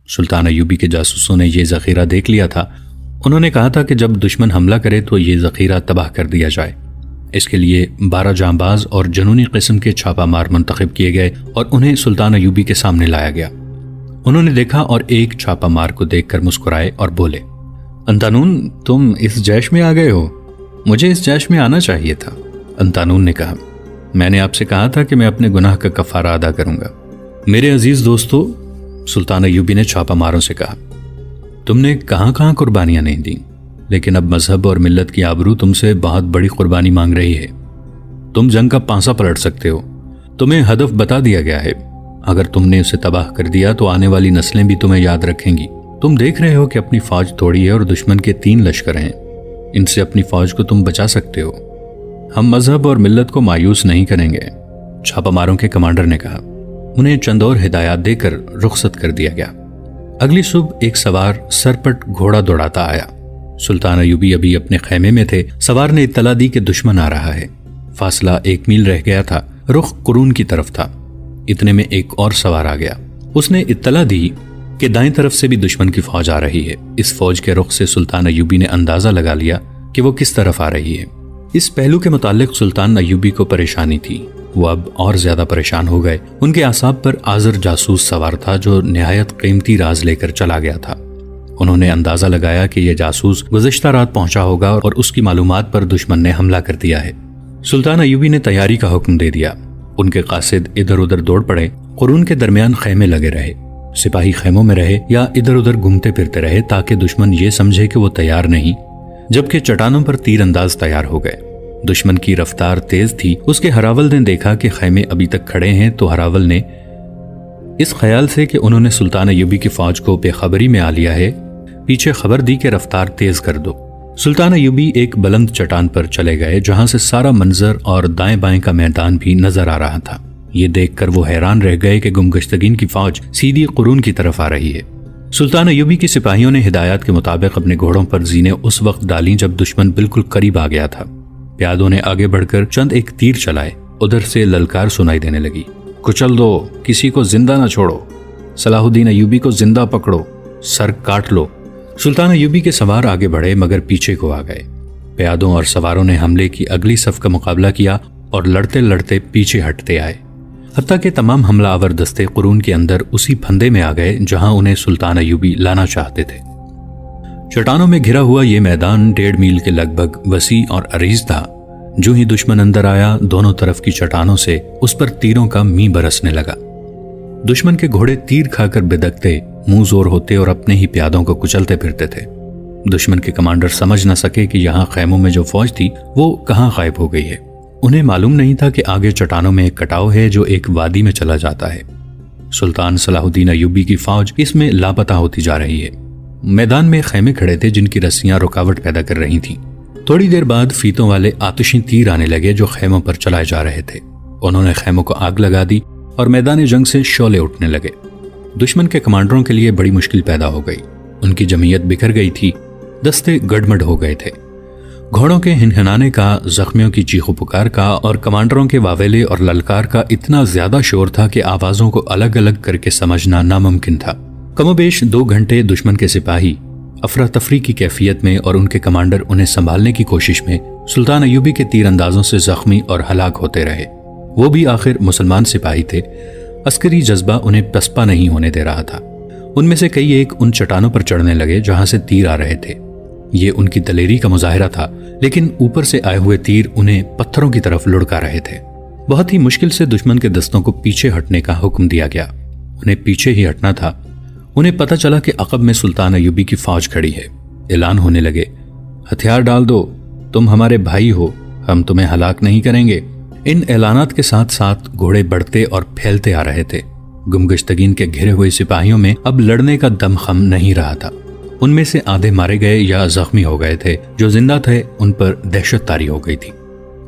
سلطان ایوبی کے جاسوسوں نے یہ ذخیرہ دیکھ لیا تھا۔ انہوں نے کہا تھا کہ جب دشمن حملہ کرے تو یہ ذخیرہ تباہ کر دیا جائے۔ اس کے لیے 12 جانباز اور جنونی قسم کے چھاپہ مار منتخب کیے گئے اور انہیں سلطان ایوبی کے سامنے لایا گیا۔ انہوں نے دیکھا اور ایک چھاپہ مار کو دیکھ کر مسکرائے اور بولے، انتانون، تم اس جیش میں آ گئے ہو؟ مجھے اس جیش میں آنا چاہیے تھا۔ انتانون نے کہا، میں نے آپ سے کہا تھا کہ میں اپنے گناہ کا کفارہ ادا کروں گا۔ میرے عزیز دوستو، سلطان ایوبی نے چھاپہ ماروں سے کہا، تم نے کہاں کہاں قربانیاں نہیں دیں، لیکن اب مذہب اور ملت کی آبرو تم سے بہت بڑی قربانی مانگ رہی ہے۔ تم جنگ کا پانسا پلٹ سکتے ہو، تمہیں ہدف بتا دیا گیا ہے۔ اگر تم نے اسے تباہ کر دیا تو آنے والی نسلیں بھی تمہیں یاد رکھیں گی۔ تم دیکھ رہے ہو کہ اپنی فوج تھوڑی ہے اور دشمن کے 3 لشکر ہیں، ان سے اپنی فوج کو تم بچا سکتے ہو۔ ہم مذہب اور ملت کو مایوس نہیں کریں گے، چھاپہ ماروں کے کمانڈر نے کہا۔ انہیں چند اور ہدایات دے کر رخصت کر دیا گیا۔ اگلی صبح ایک سوار سرپٹ گھوڑا دوڑاتا آیا۔ سلطان ایوبی ابھی اپنے خیمے میں تھے۔ سوار نے اطلاع دی کہ دشمن آ رہا ہے۔ فاصلہ 1 میل رہ گیا تھا، رخ قرون کی طرف تھا۔ اتنے میں ایک اور سوار آ گیا۔ اس نے اطلاع دی کہ دائیں طرف سے بھی دشمن کی فوج آ رہی ہے۔ اس فوج کے رخ سے سلطان ایوبی نے اندازہ لگا لیا کہ وہ کس طرف آ رہی ہے۔ اس پہلو کے متعلق سلطان ایوبی کو پریشانی تھی۔ وہ اب اور زیادہ پریشان ہو گئے۔ ان کے اعصاب پر آزر جاسوس سوار تھا جو نہایت قیمتی راز لے کر چلا گیا تھا۔ انہوں نے اندازہ لگایا کہ یہ جاسوس گزشتہ رات پہنچا ہوگا اور اس کی معلومات پر دشمن نے حملہ کر دیا ہے۔ سلطان ایوبی نے تیاری کا حکم دے دیا۔ ان کے قاصد ادھر ادھر دوڑ پڑے۔ قرون کے درمیان خیمے لگے رہے۔ سپاہی خیموں میں رہے یا ادھر ادھر گھومتے پھرتے رہے تاکہ دشمن یہ سمجھے کہ وہ تیار نہیں، جبکہ چٹانوں پر تیر انداز تیار ہو گئے۔ دشمن کی رفتار تیز تھی۔ اس کے ہراول نے دیکھا کہ خیمے ابھی تک کھڑے ہیں تو ہراول نے اس خیال سے کہ انہوں نے سلطان ایوبی کی فوج کو بے خبری میں آ لیا ہے، پیچھے خبر دی کہ رفتار تیز کر دو۔ سلطان ایوبی ایک بلند چٹان پر چلے گئے جہاں سے سارا منظر اور دائیں بائیں کا میدان بھی نظر آ رہا تھا۔ یہ دیکھ کر وہ حیران رہ گئے کہ گمگشتگین کی فوج سیدھی قرون کی طرف آ رہی ہے۔ سلطان ایوبی کی سپاہیوں نے ہدایات کے مطابق اپنے گھوڑوں پر زینے اس وقت ڈالیں جب دشمن بالکل قریب آ گیا تھا۔ پیادوں نے آگے بڑھ کر چند ایک تیر چلائے۔ ادھر سے للکار سنائی دینے لگی، کچل دو، کسی کو زندہ نہ چھوڑو، صلاح الدین ایوبی کو زندہ پکڑو، سر کاٹ لو۔ سلطان ایوبی کے سوار آگے بڑھے مگر پیچھے کو آ گئے۔ پیادوں اور سواروں نے حملے کی اگلی صف کا مقابلہ کیا اور لڑتے لڑتے پیچھے ہٹتے آئے، حتیٰ کہ تمام حملہ آور دستے قرون کے اندر اسی پھندے میں آ گئے جہاں انہیں سلطان ایوبی لانا چاہتے تھے۔ چٹانوں میں گھرا ہوا یہ میدان 1.5 میل کے لگ بھگ وسیع اور عریض تھا۔ جو ہی دشمن اندر آیا، دونوں طرف کی چٹانوں سے اس پر تیروں کا می برسنے لگا۔ دشمن کے گھوڑے تیر کھا کر بدکتے، منہ زور ہوتے اور اپنے ہی پیادوں کو کچلتے پھرتے تھے۔ دشمن کے کمانڈر سمجھ نہ سکے کہ یہاں خیموں میں جو فوج تھی وہ کہاں غائب ہو گئی ہے۔ انہیں معلوم نہیں تھا کہ آگے چٹانوں میں ایک کٹاؤ ہے جو ایک وادی میں چلا جاتا ہے۔ سلطان صلاح الدین ایوبی کی فوج اس میں لاپتہ ہوتی جا رہی ہے۔ میدان میں خیمے کھڑے تھے جن کی رسیاں رکاوٹ پیدا کر رہی تھیں۔ تھوڑی دیر بعد فیتوں والے آتشی تیر آنے لگے جو خیموں پر چلائے جا رہے تھے۔ انہوں نے خیموں کو آگ لگا دی اور میدان جنگ سے شعلے اٹھنے لگے۔ دشمن کے کمانڈروں کے لیے بڑی مشکل پیدا ہو گئی۔ ان کی جمعیت بکھر گئی تھی، دستے گڑمڑ ہو گئے تھے۔ گھوڑوں کے ہنہنانے کا، زخمیوں کی چیخو پکار کا اور کمانڈروں کے واویلے اور للکار کا اتنا زیادہ شور تھا کہ آوازوں کو الگ الگ کر کے سمجھنا ناممکن تھا۔ کم و بیش 2 گھنٹے دشمن کے سپاہی افراتفری کی کیفیت میں اور ان کے کمانڈر انہیں سنبھالنے کی کوشش میں سلطان ایوبی کے تیر اندازوں سے زخمی اور ہلاک ہوتے رہے۔ وہ بھی آخر مسلمان سپاہی تھے۔ عسکری جذبہ انہیں پسپا نہیں ہونے دے رہا تھا۔ ان میں سے کئی ایک ان چٹانوں پر چڑھنے لگے جہاں سے تیر آ رہے تھے۔ یہ ان کی دلیری کا مظاہرہ تھا، لیکن اوپر سے آئے ہوئے تیر انہیں پتھروں کی طرف لڑکا رہے تھے۔ بہت ہی مشکل سے دشمن کے دستوں کو پیچھے ہٹنے کا حکم دیا گیا۔ انہیں پیچھے ہی ہٹنا تھا۔ انہیں پتہ چلا کہ عقب میں سلطان ایوبی کی فوج کھڑی ہے۔ اعلان ہونے لگے، ہتھیار ڈال دو، تم ہمارے بھائی ہو، ہم تمہیں ہلاک نہیں کریں گے۔ ان اعلانات کے ساتھ ساتھ گھوڑے بڑھتے اور پھیلتے آ رہے تھے۔ گمگشتگین کے گھرے ہوئے سپاہیوں میں اب لڑنے کا دم خم نہیں رہا تھا۔ ان میں سے آدھے مارے گئے یا زخمی ہو گئے تھے۔ جو زندہ تھے ان پر دہشت طاری ہو گئی تھی۔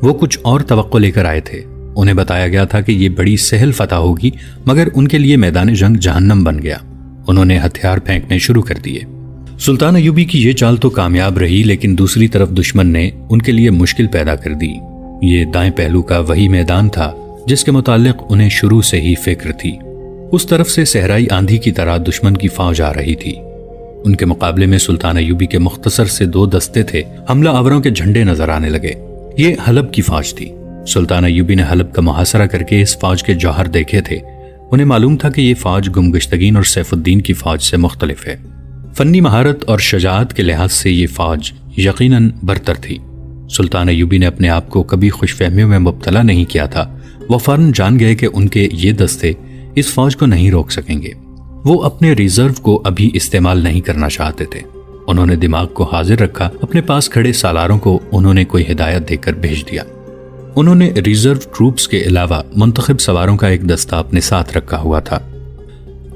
وہ کچھ اور توقع لے کر آئے تھے۔ انہیں بتایا گیا تھا کہ یہ بڑی سہل فتح ہوگی، مگر ان کے لیے میدان جنگ جہنم بن گیا۔ انہوں نے ہتھیار پھینکنے شروع کر دیے۔ سلطان ایوبی کی یہ چال تو کامیاب رہی، لیکن دوسری طرف دشمن نے ان کے لیے مشکل پیدا کر دی۔ یہ دائیں پہلو کا وہی میدان تھا جس کے متعلق انہیں شروع سے ہی فکر تھی۔ اس طرف سے صحرائی آندھی کی طرح دشمن کی فوج آ رہی تھی۔ ان کے مقابلے میں سلطان ایوبی کے مختصر سے 2 دستے تھے۔ حملہ آوروں کے جھنڈے نظر آنے لگے۔ یہ حلب کی فوج تھی۔ سلطان ایوبی نے حلب کا محاصرہ کر کے اس فوج کے جوہر دیکھے تھے۔ انہیں معلوم تھا کہ یہ فوج گمگشتگین اور سیف الدین کی فوج سے مختلف ہے۔ فنی مہارت اور شجاعت کے لحاظ سے یہ فوج یقیناً برتر تھی۔ سلطان ایوبی نے اپنے آپ کو کبھی خوش فہمیوں میں مبتلا نہیں کیا تھا۔ وہ فوراً جان گئے کہ ان کے یہ دستے اس فوج کو نہیں روک سکیں گے۔ وہ اپنے ریزرو کو ابھی استعمال نہیں کرنا چاہتے تھے۔ انہوں نے دماغ کو حاضر رکھا۔ اپنے پاس کھڑے سالاروں کو انہوں نے کوئی ہدایت دے کر بھیج دیا۔ انہوں نے ریزرو ٹروپس کے علاوہ منتخب سواروں کا ایک دستہ اپنے ساتھ رکھا ہوا تھا۔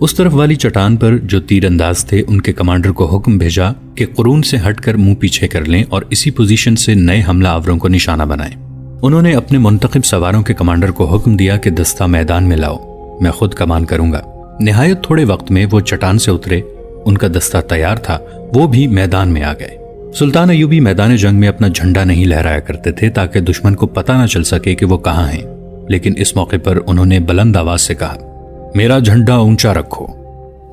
اس طرف والی چٹان پر جو تیر انداز تھے ان کے کمانڈر کو حکم بھیجا کہ قرون سے ہٹ کر منہ پیچھے کر لیں اور اسی پوزیشن سے نئے حملہ آوروں کو نشانہ بنائیں۔ انہوں نے اپنے منتخب سواروں کے کمانڈر کو حکم دیا کہ دستہ میدان میں لاؤ، میں خود کمان کروں گا۔ نہایت تھوڑے وقت میں وہ چٹان سے اترے۔ ان کا دستہ تیار تھا، وہ بھی میدان میں آ گئے۔ سلطان ایوبی میدان جنگ میں اپنا جھنڈا نہیں لہرایا کرتے تھے تاکہ دشمن کو پتہ نہ چل سکے کہ وہ کہاں ہیں، لیکن اس موقع پر انہوں نے بلند آواز سے کہا، میرا جھنڈا اونچا رکھو۔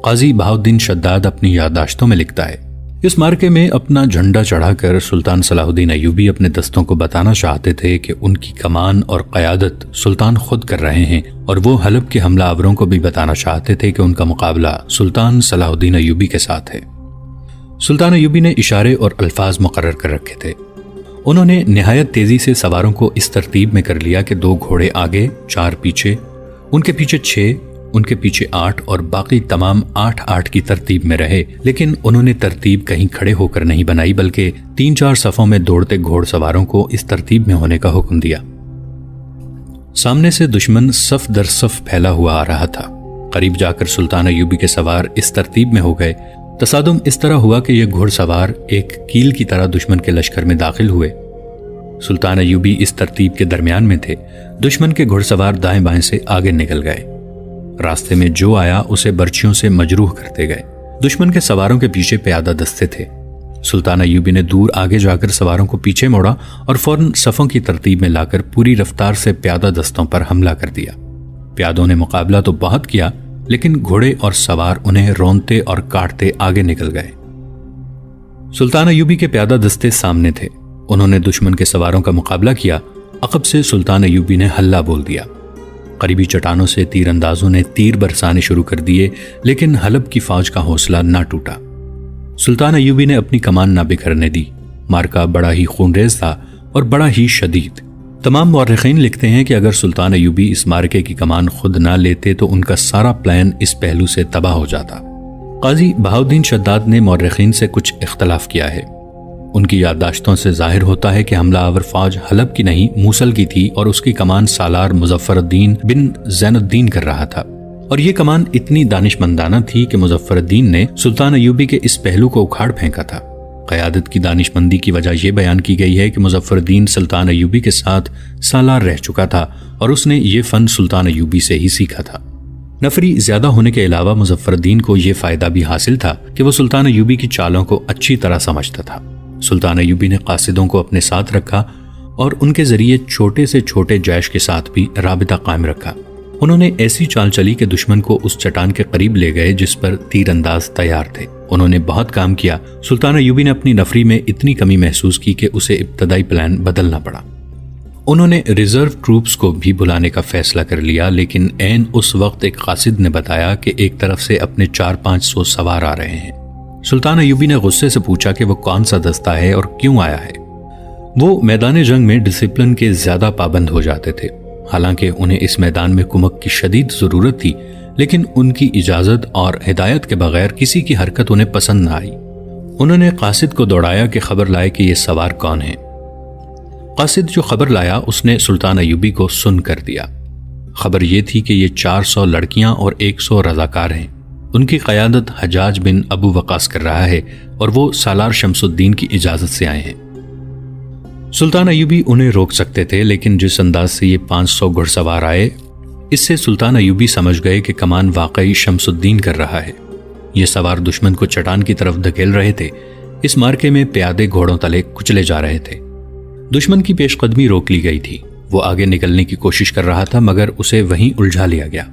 قاضی بہاؤالدین شداد اپنی یادداشتوں میں لکھتا ہے، اس مارکے میں اپنا جھنڈا چڑھا کر سلطان صلاح الدین ایوبی اپنے دستوں کو بتانا چاہتے تھے کہ ان کی کمان اور قیادت سلطان خود کر رہے ہیں، اور وہ حلب کے حملہ آوروں کو بھی بتانا چاہتے تھے کہ ان کا مقابلہ سلطان صلاح الدین ایوبی کے ساتھ ہے۔ سلطان ایوبی نے اشارے اور الفاظ مقرر کر رکھے تھے۔ انہوں نے نہایت تیزی سے سواروں کو اس ترتیب میں کر لیا کہ 2 گھوڑے آگے، 4 پیچھے، ان کے پیچھے 6، ان کے پیچھے 8 اور باقی تمام 8-8 کی ترتیب میں رہے، لیکن انہوں نے ترتیب کہیں کھڑے ہو کر نہیں بنائی بلکہ 3-4 صفوں میں دوڑتے گھوڑ سواروں کو اس ترتیب میں ہونے کا حکم دیا۔ سامنے سے دشمن صف در صف پھیلا ہوا آ رہا تھا۔ قریب جا کر سلطان ایوبی کے سوار اس ترتیب میں ہو گئے۔ تصادم اس طرح ہوا کہ یہ گھوڑ سوار ایک کیل کی طرح دشمن کے لشکر میں داخل ہوئے۔ سلطان ایوبی اس ترتیب کے درمیان میں تھے۔ دشمن کے گھوڑ سوار دائیں بائیں سے آگے نکل گئے۔ راستے میں جو آیا اسے برچھیوں سے مجروح کرتے گئے۔ دشمن کے سواروں کے پیچھے پیادہ دستے تھے۔ سلطان ایوبی نے دور آگے جا کر سواروں کو پیچھے موڑا اور فوراً صفوں کی ترتیب میں لا کر پوری رفتار سے پیادہ دستوں پر حملہ کر دیا۔ پیادوں نے مقابلہ تو بہت کیا، لیکن گھوڑے اور سوار انہیں رونتے اور کاٹتے آگے نکل گئے۔ سلطان ایوبی کے پیادہ دستے سامنے تھے۔ انہوں نے دشمن کے سواروں کا مقابلہ کیا۔ عقب سے سلطان ایوبی نے ہلہ بول دیا۔ قریبی چٹانوں سے تیر اندازوں نے تیر برسانے شروع کر دیے، لیکن حلب کی فوج کا حوصلہ نہ ٹوٹا۔ سلطان ایوبی نے اپنی کمان نہ بکھرنے دی۔ مارکا بڑا ہی خونریز تھا اور بڑا ہی شدید۔ تمام مورخین لکھتے ہیں کہ اگر سلطان ایوبی اس مارکے کی کمان خود نہ لیتے تو ان کا سارا پلان اس پہلو سے تباہ ہو جاتا۔ قاضی بہاؤالدین شداد نے مورخین سے کچھ اختلاف کیا ہے۔ ان کی یادداشتوں سے ظاہر ہوتا ہے کہ حملہ آور فوج حلب کی نہیں موصل کی تھی اور اس کی کمان سالار مظفر الدین بن زین الدین کر رہا تھا، اور یہ کمان اتنی دانشمندانہ تھی کہ مظفر الدین نے سلطان ایوبی کے اس پہلو کو اکھاڑ پھینکا تھا۔ قیادت کی دانشمندی کی وجہ یہ بیان کی گئی ہے کہ مظفر الدین سلطان ایوبی کے ساتھ سالار رہ چکا تھا اور اس نے یہ فن سلطان ایوبی سے ہی سیکھا تھا۔ نفری زیادہ ہونے کے علاوہ مظفر الدین کو یہ فائدہ بھی حاصل تھا کہ وہ سلطان ایوبی کی چالوں کو اچھی طرح سمجھتا تھا۔ سلطان ایوبی نے قاصدوں کو اپنے ساتھ رکھا اور ان کے ذریعے چھوٹے سے چھوٹے جیش کے ساتھ بھی رابطہ قائم رکھا۔ انہوں نے ایسی چال چلی کہ دشمن کو اس چٹان کے قریب لے گئے جس پر تیر انداز تیار تھے۔ انہوں نے بہت کام کیا۔ سلطان ایوبی نے اپنی نفری میں اتنی کمی محسوس کی کہ اسے ابتدائی پلان بدلنا پڑا۔ انہوں نے ریزرو ٹروپس کو بھی بلانے کا فیصلہ کر لیا، لیکن عین اس وقت ایک قاصد نے بتایا کہ ایک طرف سے اپنے 400-500 سوار آ رہے ہیں۔ سلطان ایوبی نے غصے سے پوچھا کہ وہ کون سا دستہ ہے اور کیوں آیا ہے۔ وہ میدان جنگ میں ڈسپلن کے زیادہ پابند ہو جاتے تھے، حالانکہ انہیں اس میدان میں کمک کی شدید ضرورت تھی، لیکن ان کی اجازت اور ہدایت کے بغیر کسی کی حرکت انہیں پسند نہ آئی۔ انہوں نے قاصد کو دوڑایا کہ خبر لائے کہ یہ سوار کون ہیں۔ قاصد جو خبر لایا اس نے سلطان ایوبی کو سن کر دیا۔ خبر یہ تھی کہ یہ 400 لڑکیاں اور 100 رضاکار ہیں۔ ان کی قیادت حجاج بن ابو وقاص کر رہا ہے اور وہ سالار شمس الدین کی اجازت سے آئے ہیں۔ سلطان ایوبی انہیں روک سکتے تھے، لیکن جس انداز سے یہ 500 گھڑ سوار آئے، اس سے سلطان ایوبی سمجھ گئے کہ کمان واقعی شمس الدین کر رہا ہے۔ یہ سوار دشمن کو چٹان کی طرف دھکیل رہے تھے۔ اس مارکے میں پیادے گھوڑوں تلے کچلے جا رہے تھے۔ دشمن کی پیش قدمی روک لی گئی تھی۔ وہ آگے نکلنے کی کوشش کر رہا تھا، مگر اسے وہیں الجھا لیا گیا۔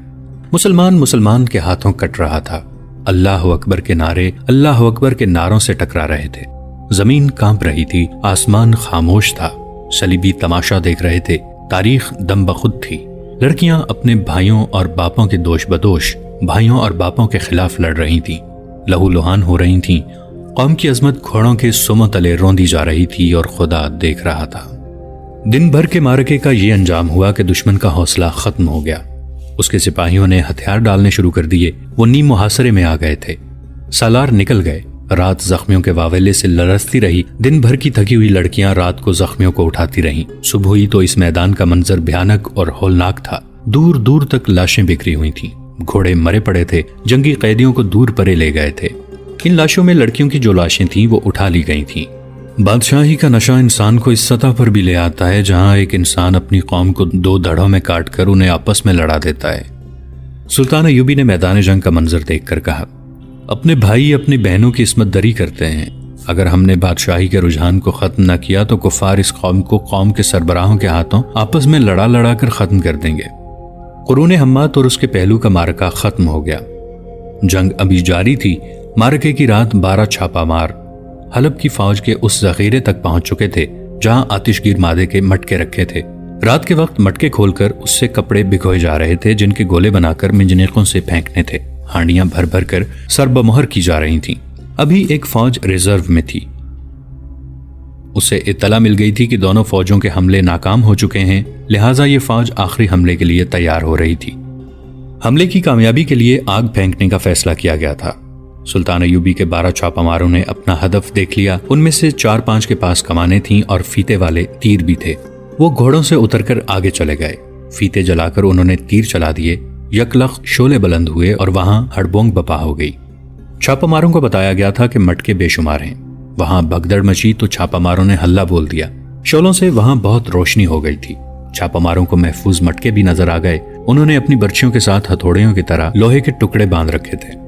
مسلمان کے ہاتھوں کٹ رہا تھا۔ اللہ اکبر کے نعرے اللہ اکبر کے نعروں سے ٹکرا رہے تھے۔ زمین کانپ رہی تھی، آسمان خاموش تھا، صلیبی تماشا دیکھ رہے تھے، تاریخ دم بخود تھی۔ لڑکیاں اپنے بھائیوں اور باپوں کے دوش بدوش بھائیوں اور باپوں کے خلاف لڑ رہی تھیں، لہو لہان ہو رہی تھیں۔ قوم کی عظمت گھوڑوں کے سموں تلے روندی جا رہی تھی اور خدا دیکھ رہا تھا۔ دن بھر کے معرکے کا یہ انجام ہوا کہ دشمن کا حوصلہ ختم ہو گیا۔ اس کے سپاہیوں نے ہتھیار ڈالنے شروع کر دیے۔ وہ نیم محاصرے میں آ گئے تھے۔ سالار نکل گئے۔ رات زخمیوں کے واویلے سے لرزتی رہی۔ دن بھر کی تھکی ہوئی لڑکیاں رات کو زخمیوں کو اٹھاتی رہیں۔ صبح ہوئی تو اس میدان کا منظر بھیانک اور ہولناک تھا۔ دور دور تک لاشیں بکھری ہوئی تھیں، گھوڑے مرے پڑے تھے، جنگی قیدیوں کو دور پرے لے گئے تھے۔ ان لاشوں میں لڑکیوں کی جو لاشیں تھیں وہ اٹھا لی گئی تھیں۔ بادشاہی کا نشہ انسان کو اس سطح پر بھی لے آتا ہے جہاں ایک انسان اپنی قوم کو دو دھڑوں میں کاٹ کر انہیں آپس میں لڑا دیتا ہے۔ سلطان ایوبی نے میدان جنگ کا منظر دیکھ کر کہا، اپنے بھائی اپنی بہنوں کی عصمت دری کرتے ہیں۔ اگر ہم نے بادشاہی کے رجحان کو ختم نہ کیا تو کفار اس قوم کو قوم کے سربراہوں کے ہاتھوں آپس میں لڑا لڑا کر ختم کر دیں گے۔ قرون حمات اور اس کے پہلو کا معرکہ ختم ہو گیا۔ جنگ ابھی جاری تھی۔ معرکے کی رات 12 چھاپا مار حلب کی فوج کے اس ذخیرے تک پہنچ چکے تھے جہاں آتش گیر مادے کے مٹکے رکھے تھے۔ رات کے وقت مٹکے کھول کر اس سے کپڑے بھگوئے جا رہے تھے جن کے گولے بنا کر منجنیقوں سے پھینکنے تھے۔ ہانڈیاں بھر بھر کر سربمہر کی جا رہی تھیں۔ ابھی ایک فوج ریزرو میں تھی۔ اسے اطلاع مل گئی تھی کہ دونوں فوجوں کے حملے ناکام ہو چکے ہیں، لہٰذا یہ فوج آخری حملے کے لیے تیار ہو رہی تھی۔ حملے کی کامیابی کے لیے آگ پھینکنے کا فیصلہ کیا گیا تھا۔ سلطان ایوبی کے 12 چھاپا ماروں نے اپنا ہدف دیکھ لیا۔ ان میں سے 4-5 کے پاس کمانیں تھیں اور فیتے والے تیر بھی تھے۔ وہ گھوڑوں سے اتر کر آگے چلے گئے۔ فیتے جلا کر انہوں نے تیر چلا دیے۔ یکلخت شعلے بلند ہوئے اور وہاں ہڑبونگ بپا ہو گئی۔ چھاپا ماروں کو بتایا گیا تھا کہ مٹکے بے شمار ہیں۔ وہاں بھگدڑ مچی تو چھاپا ماروں نے ہلہ بول دیا۔ شعلوں سے وہاں بہت روشنی ہو گئی تھی۔ چھاپا ماروں کو محفوظ مٹکے بھی نظر آ گئے۔ انہوں نے اپنی برچیوں کے ساتھ ہتھوڑیوں کی طرح لوہے کے ٹکڑے باندھ رکھے تھے۔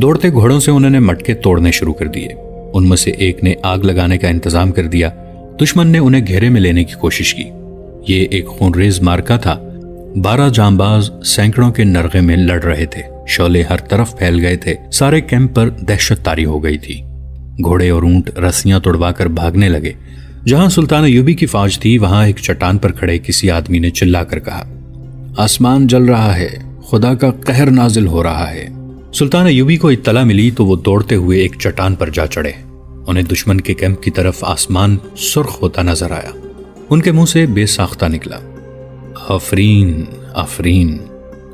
دوڑتے گھوڑوں سے انہوں نے مٹکے توڑنے شروع کر دیے۔ ان میں سے ایک نے آگ لگانے کا انتظام کر دیا۔ دشمن نے انہیں گھیرے میں لینے کی کوشش کی۔ یہ ایک خونریز مارکا تھا۔ 12 جانباز سینکڑوں کے نرغے میں لڑ رہے تھے۔ شعلے ہر طرف پھیل گئے تھے۔ سارے کیمپ پر دہشت طاری ہو گئی تھی۔ گھوڑے اور اونٹ رسیاں توڑوا کر بھاگنے لگے۔ جہاں سلطان ایوبی کی فوج تھی وہاں ایک چٹان پر کھڑے کسی آدمی نے چلا کر کہا، آسمان جل رہا ہے، خدا کا قہر نازل ہو رہا ہے۔ سلطان ایوبی کو اطلاع ملی تو وہ دوڑتے ہوئے ایک چٹان پر جا چڑھے۔ انہیں دشمن کے کیمپ کی طرف آسمان سرخ ہوتا نظر آیا۔ ان کے منہ سے بے ساختہ نکلا، آفرین آفرین،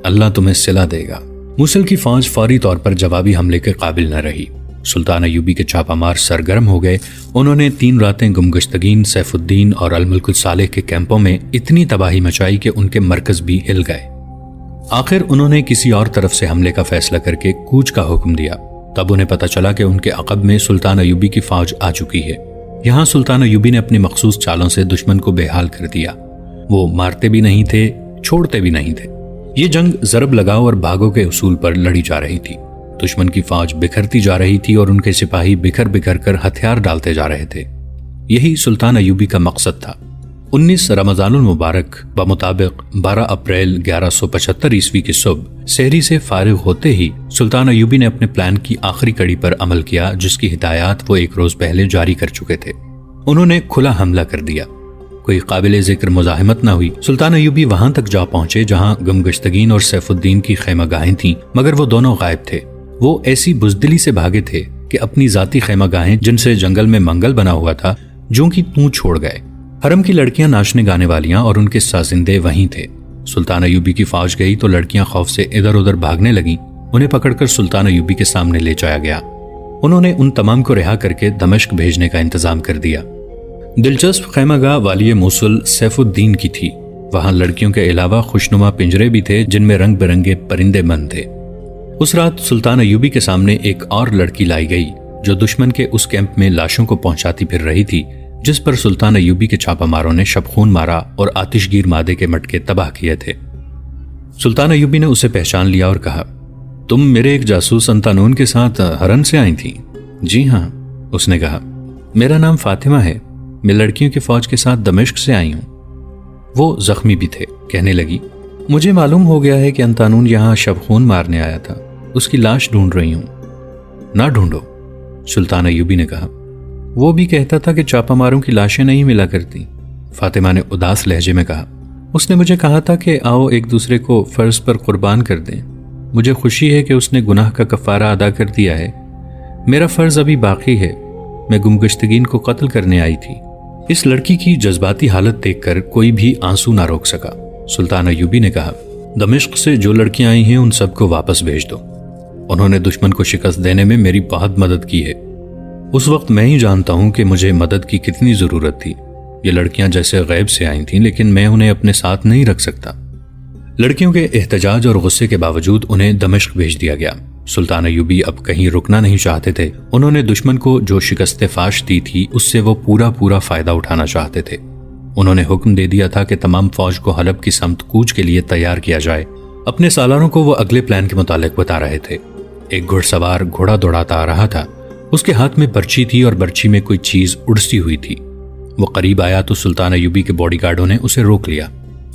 اللہ تمہیں صلہ دے گا۔ موصل کی فوج فوری طور پر جوابی حملے کے قابل نہ رہی۔ سلطان ایوبی کے چھاپا مار سرگرم ہو گئے۔ انہوں نے 3 راتیں گمگشتگین، سیف الدین اور الملک الصالح کے کیمپوں میں اتنی تباہی مچائی کہ ان کے مرکز بھی ہل گئے۔ آخر انہوں نے کسی اور طرف سے حملے کا فیصلہ کر کے کوچ کا حکم دیا۔ تب انہیں پتہ چلا کہ ان کے عقب میں سلطان ایوبی کی فوج آ چکی ہے۔ یہاں سلطان ایوبی نے اپنی مخصوص چالوں سے دشمن کو بے حال کر دیا۔ وہ مارتے بھی نہیں تھے، چھوڑتے بھی نہیں تھے۔ یہ جنگ ضرب لگاؤ اور بھاگو کے اصول پر لڑی جا رہی تھی۔ دشمن کی فوج بکھرتی جا رہی تھی اور ان کے سپاہی بکھر بکھر کر ہتھیار ڈالتے جا رہے تھے۔ یہی سلطان ایوبی کا مقصد تھا۔ 19 رمضان المبارک بمطابق 12 اپریل 1175 عیسوی کی صبح سحری سے فارغ ہوتے ہی سلطان ایوبی نے اپنے پلان کی آخری کڑی پر عمل کیا جس کی ہدایات وہ 1 روز پہلے جاری کر چکے تھے۔ انہوں نے کھلا حملہ کر دیا۔ کوئی قابل ذکر مزاحمت نہ ہوئی۔ سلطان ایوبی وہاں تک جا پہنچے جہاں گمگشتگین اور سیف الدین کی خیمہ گاہیں تھیں، مگر وہ دونوں غائب تھے۔ وہ ایسی بزدلی سے بھاگے تھے کہ اپنی ذاتی خیمہ گاہیں جن سے جنگل میں منگل بنا ہوا تھا جوں کی توں چھوڑ گئے۔ حرم کی لڑکیاں ناچنے گانے والیاں اور ان کے سازندے وہیں تھے۔ سلطان ایوبی کی فوج گئی تو لڑکیاں خوف سے ادھر ادھر بھاگنے لگیں۔ انہیں پکڑ کر سلطان ایوبی کے سامنے لے جایا گیا۔ انہوں نے ان تمام کو رہا کر کے دمشق بھیجنے کا انتظام کر دیا۔ دلچسپ خیمہ گاہ والی موصل سیف الدین کی تھی۔ وہاں لڑکیوں کے علاوہ خوشنما پنجرے بھی تھے جن میں رنگ برنگے پرندے بند تھے۔ اس رات سلطان ایوبی کے سامنے ایک اور لڑکی لائی گئی جو دشمن کے اس کیمپ میں لاشوں کو پہنچاتی پھر رہی تھی جس پر سلطان ایوبی کے چھاپا ماروں نے شبخون مارا اور آتش گیر مادے کے مٹکے تباہ کیے تھے۔ سلطان ایوبی نے اسے پہچان لیا اور کہا، تم میرے ایک جاسوس انتانون کے ساتھ حرم سے آئی تھی؟ جی ہاں، اس نے کہا، میرا نام فاطمہ ہے، میں لڑکیوں کی فوج کے ساتھ دمشق سے آئی ہوں۔ وہ زخمی بھی تھے، کہنے لگی، مجھے معلوم ہو گیا ہے کہ انتانون یہاں شبخون مارنے آیا تھا، اس کی لاش ڈھونڈ رہی ہوں۔ نہ ڈھونڈو، سلطان ایوبی نے کہا۔ وہ بھی کہتا تھا کہ چاپا ماروں کی لاشیں نہیں ملا کرتی، فاطمہ نے اداس لہجے میں کہا۔ اس نے مجھے کہا تھا کہ آؤ ایک دوسرے کو فرض پر قربان کر دیں۔ مجھے خوشی ہے کہ اس نے گناہ کا کفارہ ادا کر دیا ہے۔ میرا فرض ابھی باقی ہے، میں گمگشتگین کو قتل کرنے آئی تھی۔ اس لڑکی کی جذباتی حالت دیکھ کر کوئی بھی آنسو نہ روک سکا۔ سلطان ایوبی نے کہا، دمشق سے جو لڑکیاں آئی ہیں ان سب کو واپس بھیج دو۔ انہوں نے دشمن کو شکست دینے میں میری بہت مدد کی ہے۔ اس وقت میں ہی جانتا ہوں کہ مجھے مدد کی کتنی ضرورت تھی۔ یہ لڑکیاں جیسے غیب سے آئی تھیں، لیکن میں انہیں اپنے ساتھ نہیں رکھ سکتا۔ لڑکیوں کے احتجاج اور غصے کے باوجود انہیں دمشق بھیج دیا گیا۔ سلطان ایوبی اب کہیں رکنا نہیں چاہتے تھے۔ انہوں نے دشمن کو جو شکست فاش دی تھی اس سے وہ پورا فائدہ اٹھانا چاہتے تھے۔ انہوں نے حکم دے دیا تھا کہ تمام فوج کو حلب کی سمت کوچ کے لیے تیار کیا جائے۔ اپنے سالاروں کو وہ اگلے پلان کے متعلق بتا رہے تھے۔ ایک گھڑ سوار گھوڑا دوڑاتا آ رہا تھا، اس کے ہاتھ میں برچی تھی اور برچی میں کوئی چیز اڑسی ہوئی تھی۔ وہ قریب آیا تو سلطان ایوبی کے باڈی گارڈوں نے اسے روک لیا۔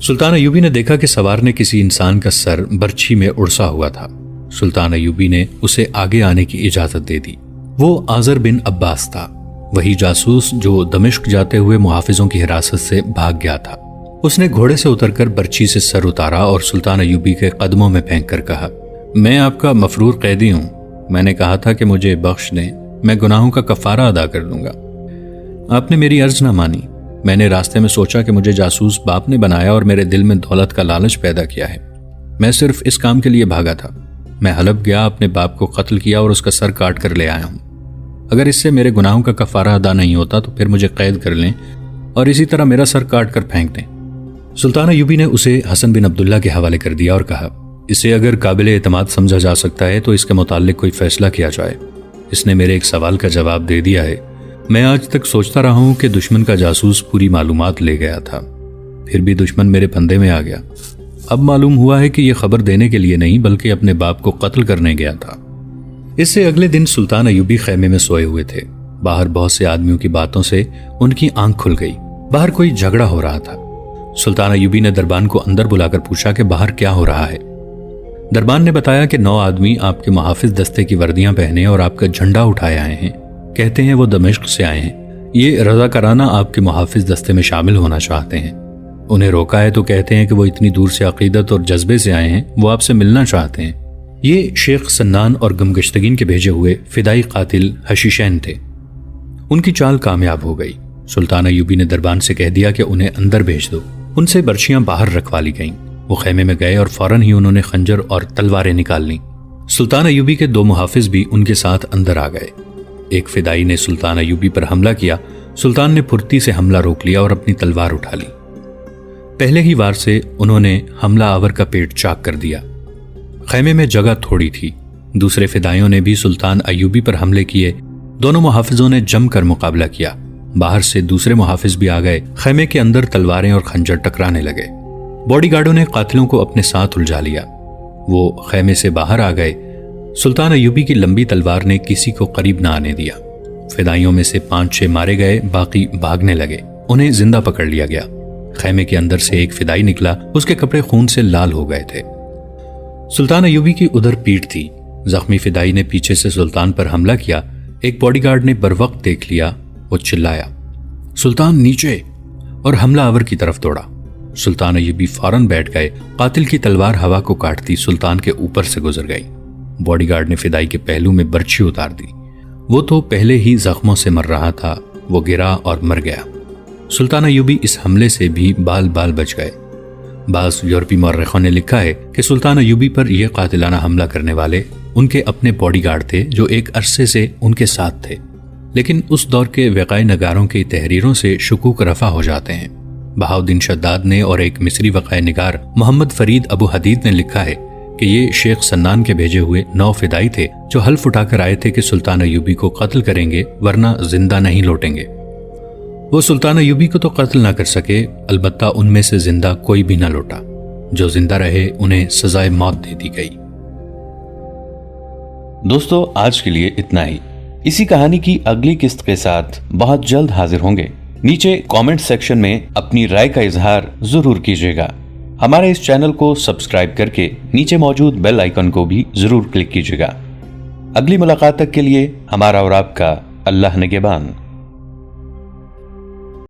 سلطان ایوبی نے دیکھا کہ سوار نے کسی انسان کا سر برچی میں اڑسا ہوا تھا۔ سلطان ایوبی نے اسے آگے آنے کی اجازت دے دی۔ وہ آذر بن عباس تھا، وہی جاسوس جو دمشق جاتے ہوئے محافظوں کی حراست سے بھاگ گیا تھا۔ اس نے گھوڑے سے اتر کر برچی سے سر اتارا اور سلطان ایوبی کے قدموں میں پھینک کر کہا، میں آپ کا مفرور قیدی ہوں۔ میں نے کہا تھا کہ مجھے بخش دیں، میں گناہوں کا کفارہ ادا کر دوں گا۔ آپ نے میری عرض نہ مانی۔ میں نے راستے میں سوچا کہ مجھے جاسوس باپ نے بنایا اور میرے دل میں دولت کا لالچ پیدا کیا ہے۔ میں صرف اس کام کے لیے بھاگا تھا۔ میں حلب گیا، اپنے باپ کو قتل کیا اور اس کا سر کاٹ کر لے آیا ہوں۔ اگر اس سے میرے گناہوں کا کفارہ ادا نہیں ہوتا تو پھر مجھے قید کر لیں اور اسی طرح میرا سر کاٹ کر پھینک دیں۔ سلطان ایوبی نے اسے حسن بن عبداللہ کے حوالے کر دیا اور کہا، اسے اگر قابل اعتماد سمجھا جا سکتا ہے تو اس کے متعلق کوئی فیصلہ کیا جائے۔ اس نے میرے ایک سوال کا جواب دے دیا ہے۔ میں آج تک سوچتا رہا ہوں کہ دشمن کا جاسوس پوری معلومات لے گیا تھا، پھر بھی دشمن میرے پھندے میں آ گیا۔ اب معلوم ہوا ہے کہ یہ خبر دینے کے لیے نہیں بلکہ اپنے باپ کو قتل کرنے گیا تھا۔ اس سے اگلے دن سلطان ایوبی خیمے میں سوئے ہوئے تھے۔ باہر بہت سے آدمیوں کی باتوں سے ان کی آنکھ کھل گئی۔ باہر کوئی جھگڑا ہو رہا تھا۔ سلطان ایوبی نے دربان کو اندر بلا کر پوچھا کہ باہر کیا ہو رہا ہے۔ دربان نے بتایا کہ 9 آدمی آپ کے محافظ دستے کی وردیاں پہنے اور آپ کا جھنڈا اٹھائے آئے ہیں۔ کہتے ہیں وہ دمشق سے آئے ہیں۔ یہ رضاکارانہ آپ کے محافظ دستے میں شامل ہونا چاہتے ہیں۔ انہیں روکا ہے تو کہتے ہیں کہ وہ اتنی دور سے عقیدت اور جذبے سے آئے ہیں، وہ آپ سے ملنا چاہتے ہیں۔ یہ شیخ سنان اور گمگشتگین کے بھیجے ہوئے فدائی قاتل حشیشین تھے۔ ان کی چال کامیاب ہو گئی۔ سلطان ایوبی نے دربان سے کہہ دیا کہ انہیں اندر بھیج دو۔ ان سے برچیاں باہر رکھوا لی گئیں۔ وہ خیمے میں گئے اور فوراً ہی انہوں نے خنجر اور تلواریں نکال لیں۔ سلطان ایوبی کے 2 محافظ بھی ان کے ساتھ اندر آ گئے۔ ایک فدائی نے سلطان ایوبی پر حملہ کیا۔ سلطان نے پھرتی سے حملہ روک لیا اور اپنی تلوار اٹھا لی۔ پہلے ہی وار سے انہوں نے حملہ آور کا پیٹ چاک کر دیا۔ خیمے میں جگہ تھوڑی تھی۔ دوسرے فدائیوں نے بھی سلطان ایوبی پر حملے کیے۔ دونوں محافظوں نے جم کر مقابلہ کیا۔ باہر سے دوسرے محافظ بھی آ گئے۔ خیمے کے اندر تلواریں اور خنجر ٹکرانے لگے۔ باڈی گارڈوں نے قاتلوں کو اپنے ساتھ الجھا لیا۔ وہ خیمے سے باہر آ گئے۔ سلطان ایوبی کی لمبی تلوار نے کسی کو قریب نہ آنے دیا۔ فدائیوں میں سے 5-6 مارے گئے، باقی بھاگنے لگے۔ انہیں زندہ پکڑ لیا گیا۔ خیمے کے اندر سے ایک فدائی نکلا، اس کے کپڑے خون سے لال ہو گئے تھے۔ سلطان ایوبی کی ادھر پیٹھ تھی۔ زخمی فدائی نے پیچھے سے سلطان پر حملہ کیا۔ ایک باڈی گارڈ نے بروقت دیکھ لیا۔ وہ چلایا، سلطان نیچے، اور حملہ آور کی طرف دوڑا۔ سلطان ایوبی فوراً بیٹھ گئے۔ قاتل کی تلوار ہوا کو کاٹتی سلطان کے اوپر سے گزر گئی۔ باڈی گارڈ نے فدائی کے پہلو میں برچھی اتار دی۔ وہ تو پہلے ہی زخموں سے مر رہا تھا۔ وہ گرا اور مر گیا۔ سلطان ایوبی اس حملے سے بھی بال بچ گئے۔ بعض یورپی مورخوں نے لکھا ہے کہ سلطان ایوبی پر یہ قاتلانہ حملہ کرنے والے ان کے اپنے باڈی گارڈ تھے جو ایک عرصے سے ان کے ساتھ تھے، لیکن اس دور کے وقائع نگاروں کی تحریروں سے شکوک رفع ہو جاتے ہیں۔ بہاؤالدین شداد نے اور ایک مصری وقائع نگار محمد فرید ابو حدید نے لکھا ہے کہ یہ شیخ سنان کے بھیجے ہوئے 9 فدائی تھے جو حلف اٹھا کر آئے تھے کہ سلطان ایوبی کو قتل کریں گے ورنہ زندہ نہیں لوٹیں گے۔ وہ سلطان ایوبی کو تو قتل نہ کر سکے، البتہ ان میں سے زندہ کوئی بھی نہ لوٹا۔ جو زندہ رہے انہیں سزائے موت دے دی گئی۔ دوستو، آج کے لیے اتنا ہی۔ اسی کہانی کی اگلی قسط کے ساتھ بہت جلد حاضر ہوں گے۔ نیچے کامنٹ سیکشن میں اپنی رائے کا اظہار ضرور کیجیے گا۔ ہمارے اس چینل کو سبسکرائب کر کے نیچے موجود بیل آئیکن کو بھی ضرور کلک کیجیے گا۔ اگلی ملاقات تک کے لیے ہمارا اور آپ کا اللہ نگہبان۔